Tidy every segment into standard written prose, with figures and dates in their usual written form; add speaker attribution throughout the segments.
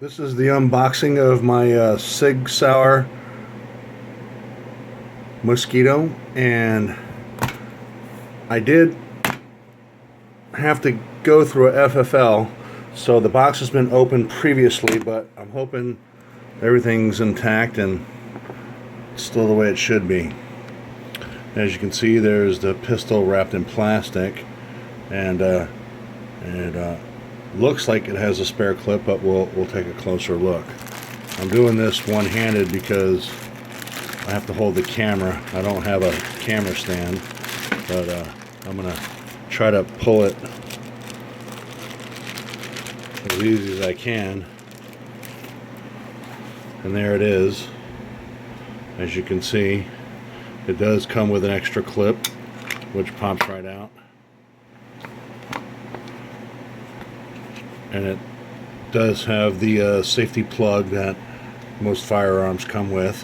Speaker 1: This is the unboxing of my Sauer Mosquito, and I did have to go through a FFL, so the box has been opened previously, but I'm hoping everything's intact and still the way it should be. As you can see, there's the pistol wrapped in plastic, and it looks like it has a spare clip, but we'll take a closer look. I'm doing this one-handed because I have to hold the camera. I don't have a camera stand, but I'm gonna try to pull it as easy as I can. And there it is. As you can see, it does come with an extra clip, which pops right out. And it does have the safety plug that most firearms come with.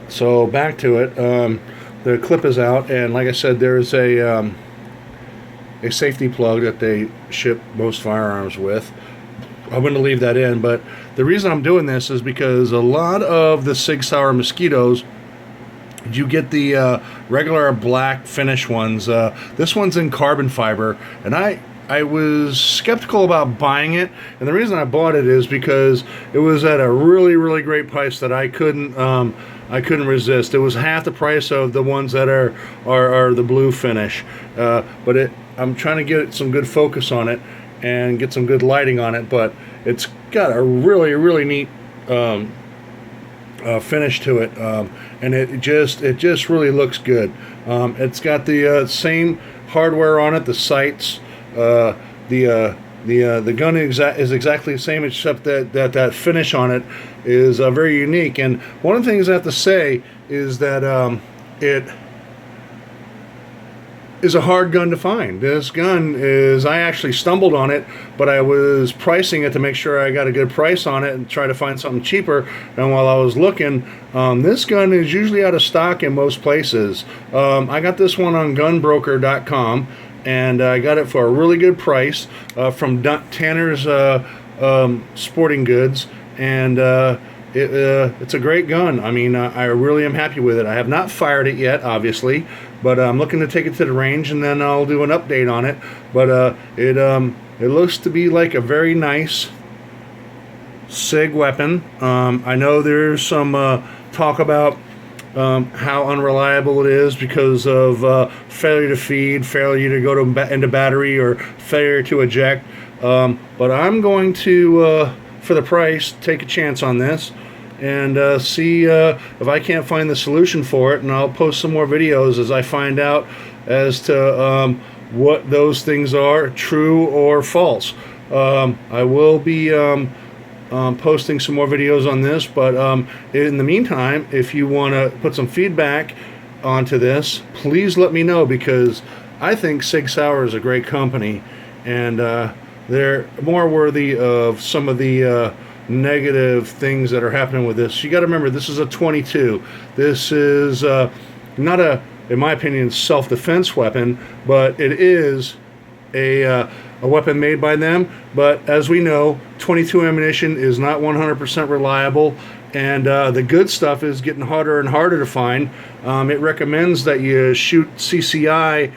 Speaker 1: So back to it. The clip is out, and like I said, there's a safety plug that they ship most firearms with. I'm going to leave that in, but the reason I'm doing this is because a lot of the Sig Sauer Mosquitoes, you get the regular black finish ones. This one's in carbon fiber, and I was skeptical about buying it, and the reason I bought it is because it was at a really great price that I couldn't resist. It was half the price of the ones that are the blue finish, but I'm trying to get some good focus on it and get some good lighting on it, but it's got a really neat finish to it, and it just really looks good. It's got the same hardware on it, the sights, the gun is exactly the same, except that finish on it is very unique. And one of the things I have to say is that it is a hard gun to find. This gun is, I actually stumbled on it, but I was pricing it to make sure I got a good price on it and try to find something cheaper. And while I was looking, this gun is usually out of stock in most places. I got this one on gunbroker.com, and I got it for a really good price from Tanner's Sporting Goods, and it's a great gun. I mean, I really am happy with it. I have not fired it yet, obviously, but I'm looking to take it to the range, and then I'll do an update on it. But it looks to be like a very nice SIG weapon. I know there's some talk about how unreliable it is because of failure to feed, failure to go into battery, or failure to eject. But I'm going to, for the price, take a chance on this and see if I can't find the solution for it, and I'll post some more videos as I find out as to what those things are, true or false. I will be posting some more videos on this, but in the meantime, if you want to put some feedback onto this, please let me know, because I think Sig Sauer is a great company, and they're more worthy of some of the negative things that are happening with this. You got to remember, this is a 22. This is not a, in my opinion, self-defense weapon, but it is a weapon made by them. But as we know, 22 ammunition is not 100% reliable, and the good stuff is getting harder and harder to find. It recommends that you shoot CCI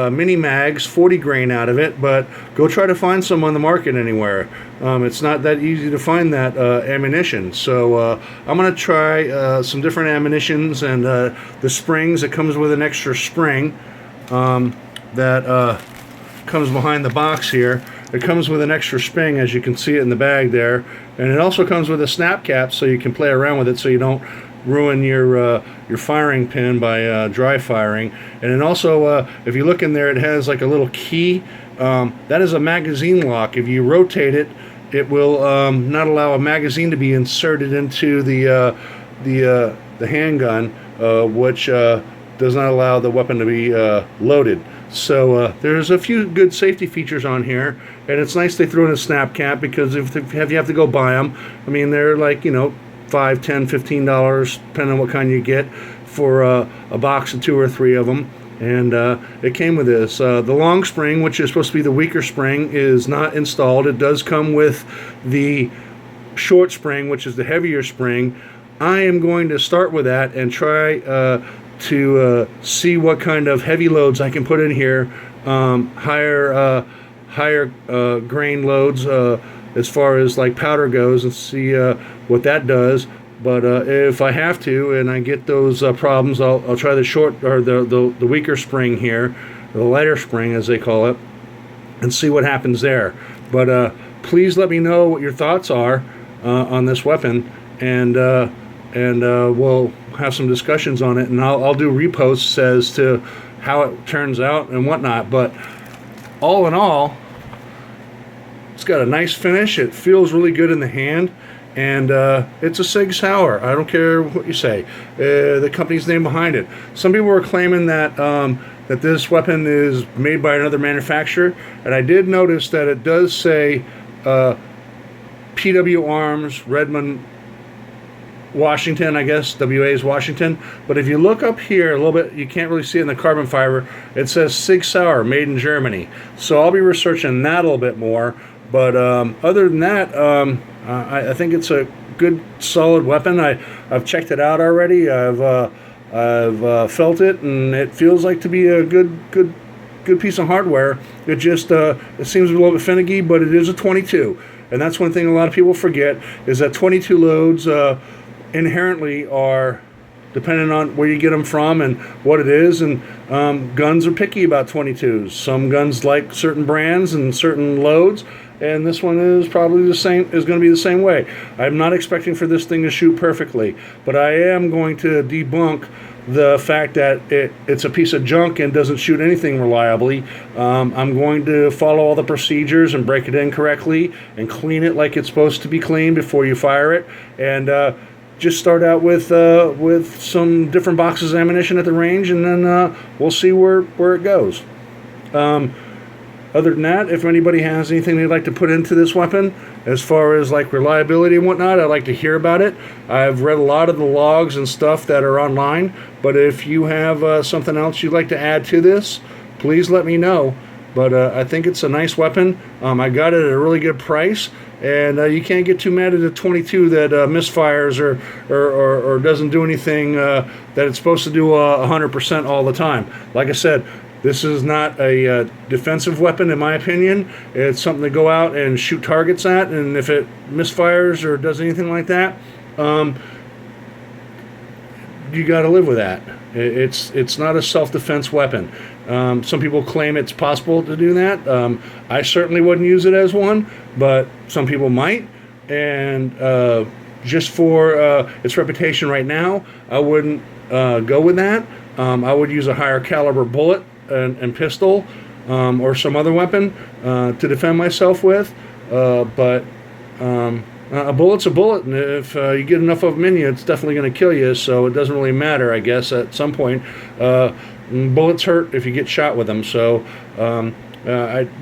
Speaker 1: mini mags, 40 grain out of it, but go try to find some on the market anywhere. It's not that easy to find that ammunition. So I'm going to try some different ammunitions, and the springs, it comes with an extra spring that comes behind the box here. It comes with an extra spring, as you can see it in the bag there, and it also comes with a snap cap so you can play around with it so you don't ruin your firing pin by dry firing. And then also, if you look in there, it has like a little key. That is a magazine lock. If you rotate it, it will not allow a magazine to be inserted into the handgun, which does not allow the weapon to be loaded. So there's a few good safety features on here, and it's nice they threw in a snap cap, because if you have to go buy them, I mean, they're like, $5, $10, $15, depending on what kind you get, for a box of 2 or 3 of them. and it came with this. The long spring, which is supposed to be the weaker spring, is not installed. It does come with the short spring, which is the heavier spring. I am going to start with that and try to see what kind of heavy loads I can put in here, higher grain loads as far as like powder goes, and see what that does. But if I have to and I get those problems, I'll try the short or the weaker spring here, the lighter spring as they call it, and see what happens there. But please let me know what your thoughts are on this weapon, and we'll have some discussions on it, and I'll do reposts as to how it turns out and whatnot. But all in all, it's got a nice finish. It feels really good in the hand, and it's a Sig Sauer. I don't care what you say. The company's name behind it. Some people were claiming that that this weapon is made by another manufacturer, and I did notice that it does say PW Arms, Redmond, Washington, I guess. WA is Washington. But if you look up here a little bit, you can't really see it in the carbon fiber. It says Sig Sauer, made in Germany. So I'll be researching that a little bit more. But other than that, I think it's a good, solid weapon. I've checked it out already. I've felt it, and it feels like to be a good piece of hardware. It just it seems a little bit finicky, but it is a 22. And that's one thing a lot of people forget, is that 22 loads inherently are dependent on where you get them from and what it is. And guns are picky about 22s. Some guns like certain brands and certain loads, and this one is probably the same, is going to be the same way. I'm not expecting for this thing to shoot perfectly, but I am going to debunk the fact that it's a piece of junk and doesn't shoot anything reliably. I'm going to follow all the procedures and break it in correctly and clean it like it's supposed to be cleaned before you fire it, and just start out with some different boxes of ammunition at the range, and then we'll see where it goes. Other than that, if anybody has anything they'd like to put into this weapon as far as like reliability and whatnot, I'd like to hear about it. I've read a lot of the logs and stuff that are online, but if you have something else you'd like to add to this, please let me know. But I think it's a nice weapon. I got it at a really good price, and you can't get too mad at a 22 that misfires or doesn't do anything that it's supposed to do 100% all the time. Like I said, this is not a defensive weapon, in my opinion. It's something to go out and shoot targets at, and if it misfires or does anything like that, you got to live with that. It's not a self-defense weapon. Some people claim it's possible to do that. I certainly wouldn't use it as one, but some people might. And just for its reputation right now, I wouldn't go with that. I would use a higher caliber bullet and pistol or some other weapon to defend myself with. But a bullet's a bullet, and if you get enough of them in you, it's definitely going to kill you, so it doesn't really matter, I guess, at some point. Bullets hurt if you get shot with them, so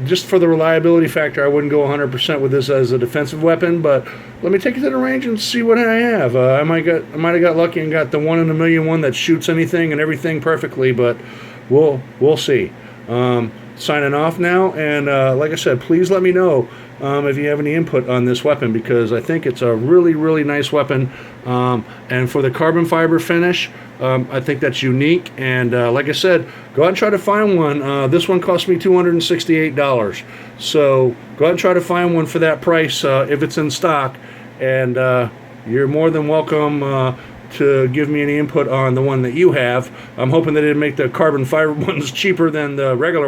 Speaker 1: just for the reliability factor, I wouldn't go 100% with this as a defensive weapon, but let me take it to the range and see what I have. I might have got lucky and got the 1 in a million one that shoots anything and everything perfectly, but we'll see. Signing off now, and like I said, please let me know if you have any input on this weapon, because I think it's a really, really nice weapon, and for the carbon fiber finish, I think that's unique, and like I said, go out and try to find one. This one cost me $268, so go out and try to find one for that price if it's in stock, and you're more than welcome to give me any input on the one that you have. I'm hoping they didn't make the carbon fiber ones cheaper than the regular ones.